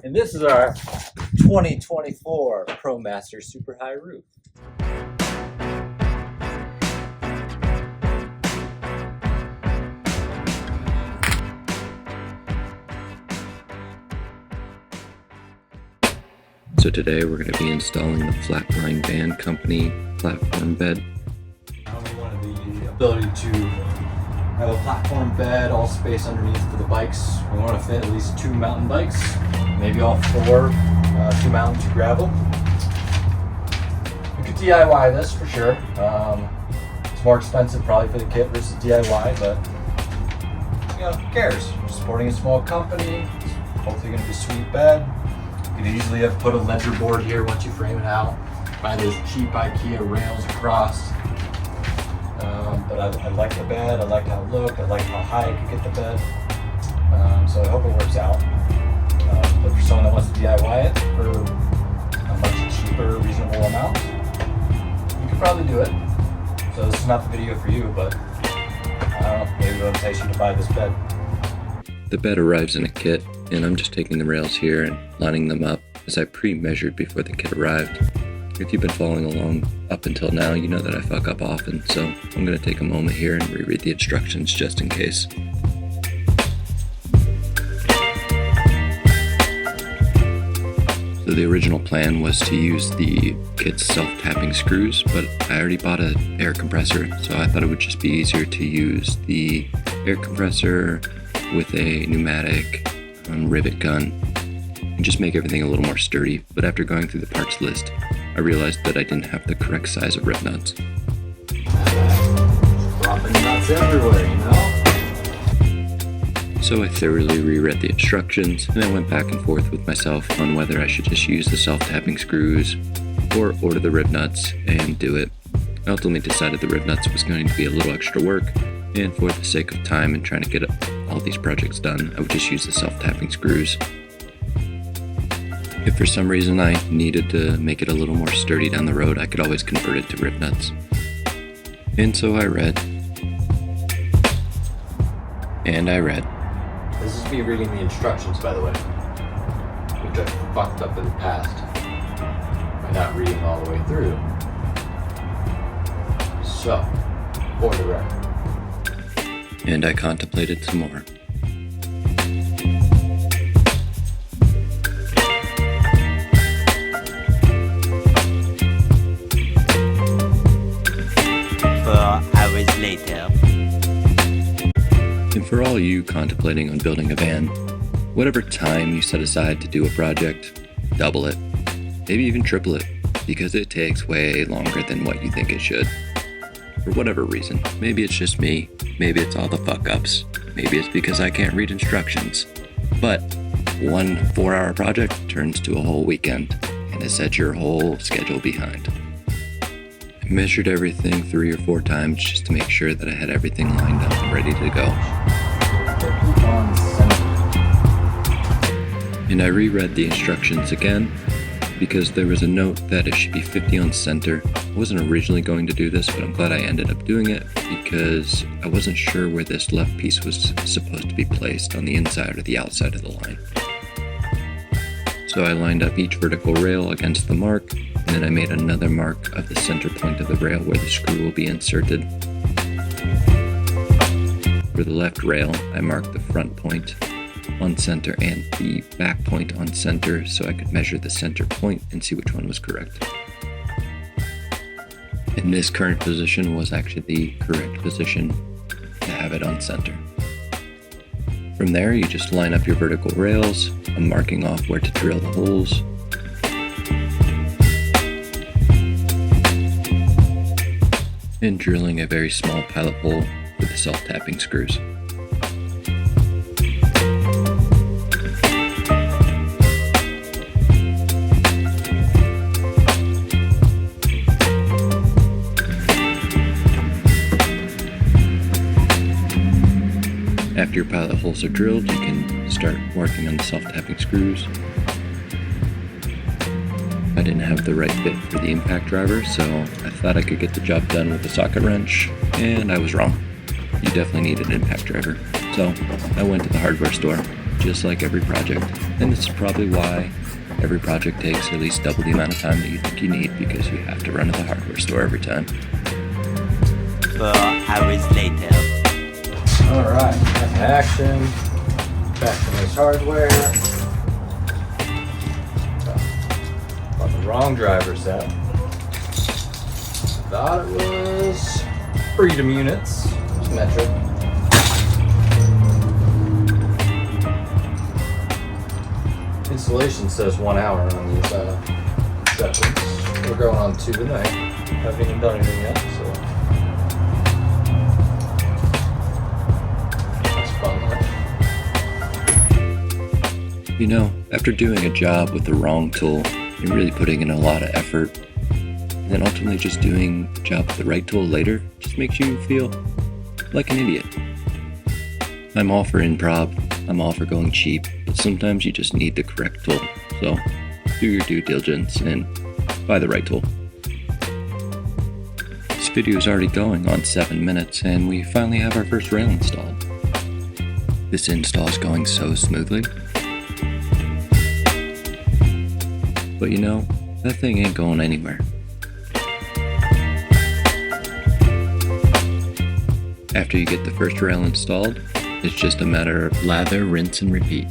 And this is our 2024 Promaster Super High Roof. So today we're going to be installing the Flatline Van Company Platform Bed. We wanted the ability to have a platform bed, all space underneath for the bikes. We want to fit at least 2 mountain bikes, maybe all 4, 2 mountain, 2 gravel. You could DIY this for sure. It's more expensive probably for the kit versus DIY, but you know, who cares? You're supporting a small company. It's hopefully going to be a sweet bed. You could easily have put a ledger board here once you frame it out. Buy those cheap IKEA rails across. But I like the bed, I like how it looked, I like how high I could get the bed. So I hope it works out. But for someone that wants to DIY it for a much cheaper, reasonable amount, you could probably do it. So this is not the video for you, but I don't know, maybe it'll entice you to buy this bed. The bed arrives in a kit, and I'm just taking the rails here and lining them up as I pre-measured before the kit arrived. If you've been following along up until now, you know that I fuck up often, so I'm going to take a moment here and reread the instructions just in case. So the original plan was to use the kit's self-tapping screws, but I already bought an air compressor, so I thought it would just be easier to use the air compressor with a pneumatic Rivet Gun and just make everything a little more sturdy. But after going through the parts list, I realized that I didn't have the correct size of Rivnuts. Dropping nuts everywhere, you know? So I thoroughly reread the instructions, and I went back and forth with myself on whether I should just use the self-tapping screws or order the Rivnuts and do it. I ultimately decided the Rivnuts was going to be a little extra work, and for the sake of time and trying to get all these projects done, I would just use the self-tapping screws. If for some reason I needed to make it a little more sturdy down the road, I could always convert it to Rivnuts. And so I read. And I read. This is me reading the instructions, by the way, which I fucked up in the past by not reading all the way through. So, for the record. And I contemplated some more. Hours later. And for all you contemplating on building a van, whatever time you set aside to do a project, double it, maybe even triple it, because it takes way longer than what you think it should. For whatever reason, maybe it's just me, maybe it's all the fuck-ups, maybe it's because I can't read instructions, but one 4-hour project turns to a whole weekend, and it sets your whole schedule behind. I measured everything 3 or 4 times just to make sure that I had everything lined up and ready to go. And I reread the instructions again because there was a note that it should be 50 on center. I wasn't originally going to do this, but I'm glad I ended up doing it because I wasn't sure where this left piece was supposed to be placed, on the inside or the outside of the line. So I lined up each vertical rail against the mark, and then I made another mark of the center point of the rail where the screw will be inserted. For the left rail, I marked the front point on center and the back point on center so I could measure the center point and see which one was correct. And this current position was actually the correct position to have it on center. From there, you just line up your vertical rails. I'm marking off where to drill the holes. And drilling a very small pilot hole with the self-tapping screws. After your pilot holes are drilled, you can start working on the self-tapping screws. I didn't have the right fit for the impact driver, so I thought I could get the job done with a socket wrench, and I was wrong. You definitely need an impact driver. So I went to the hardware store, just like every project. And this is probably why every project takes at least double the amount of time that you think you need, because you have to run to the hardware store every time. 4 hours later. Alright, back to action. Back to this hardware. Bought the wrong driver set. Thought it was freedom units. It's metric. Installation says 1 hour on these sessions. We're going on 2 tonight. Haven't even done anything yet, so that's fun. You know, after doing a job with the wrong tool, you're really putting in a lot of effort, and then ultimately just doing a job with the right tool later just makes you feel like an idiot. I'm all for improv, I'm all for going cheap, but sometimes you just need the correct tool. So do your due diligence and buy the right tool. This video is already going on 7 minutes, and we finally have our first rail installed. This install is going so smoothly. But you know, that thing ain't going anywhere. After you get the first rail installed, it's just a matter of lather, rinse, and repeat.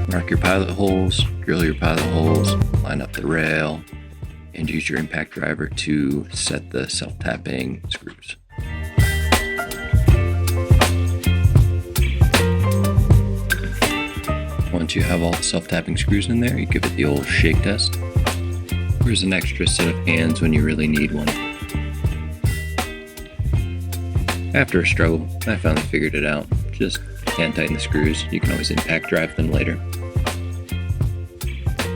Mark your pilot holes, drill your pilot holes, line up the rail, and use your impact driver to set the self-tapping screws. Once you have all the self-tapping screws in there, you give it the old shake test. There's an extra set of hands when you really need one. After a struggle, I finally figured it out. Just can't tighten the screws. You can always impact drive them later.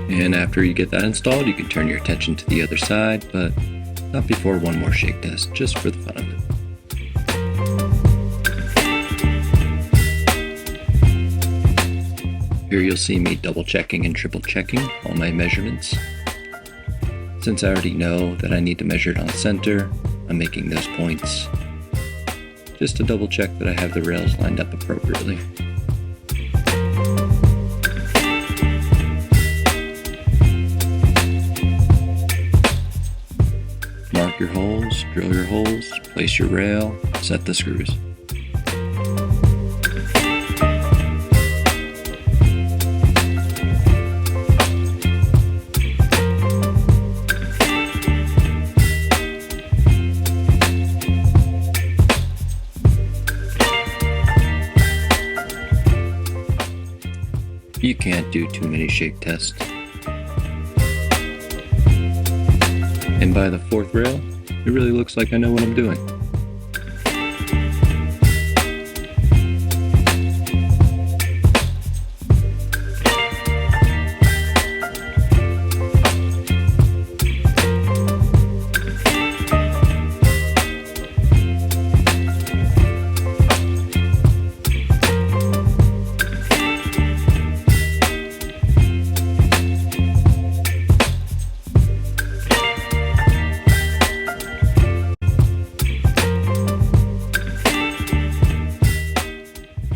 And after you get that installed, you can turn your attention to the other side, but not before one more shake test, just for the fun of it. Here you'll see me double checking and triple checking all my measurements. Since I already know that I need to measure it on center, I'm making those points just to double check that I have the rails lined up appropriately. Mark your holes, drill your holes, place your rail, set the screws. You can't do too many shake tests. And by the 4th rail, it really looks like I know what I'm doing.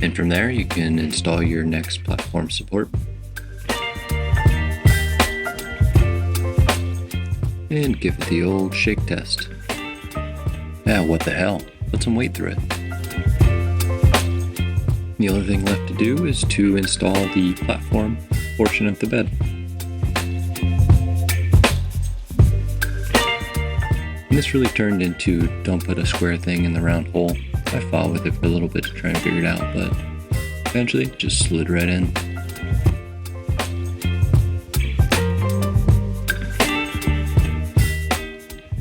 And from there, you can install your next platform support. And give it the old shake test. Now, what the hell? Put some weight through it. The only thing left to do is to install the platform portion of the bed. And this really turned into don't put a square thing in the round hole. I fought with it for a little bit to try and figure it out, but eventually just slid right in.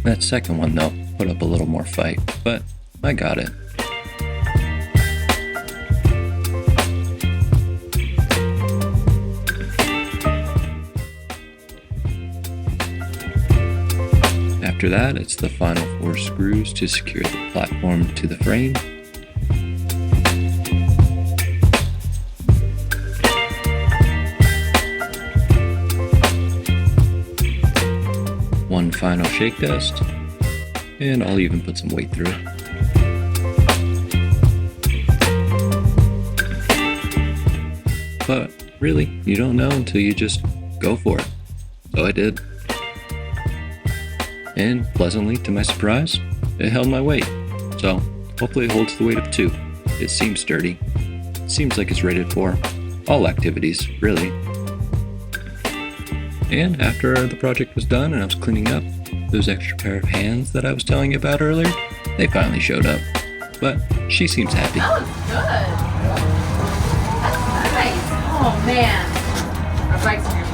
That second one though, put up a little more fight, but I got it. After that, it's the final 4 screws to secure the platform to the frame. One final shake test, and I'll even put some weight through it. But really, you don't know until you just go for it. So I did. And pleasantly to my surprise, it held my weight. So hopefully it holds the weight of 2. It seems sturdy. Seems like it's rated for all activities, really. And after the project was done and I was cleaning up, those extra pair of hands that I was telling you about earlier, they finally showed up. But she seems happy. That looks good. That's nice. Oh man. Our bike's in your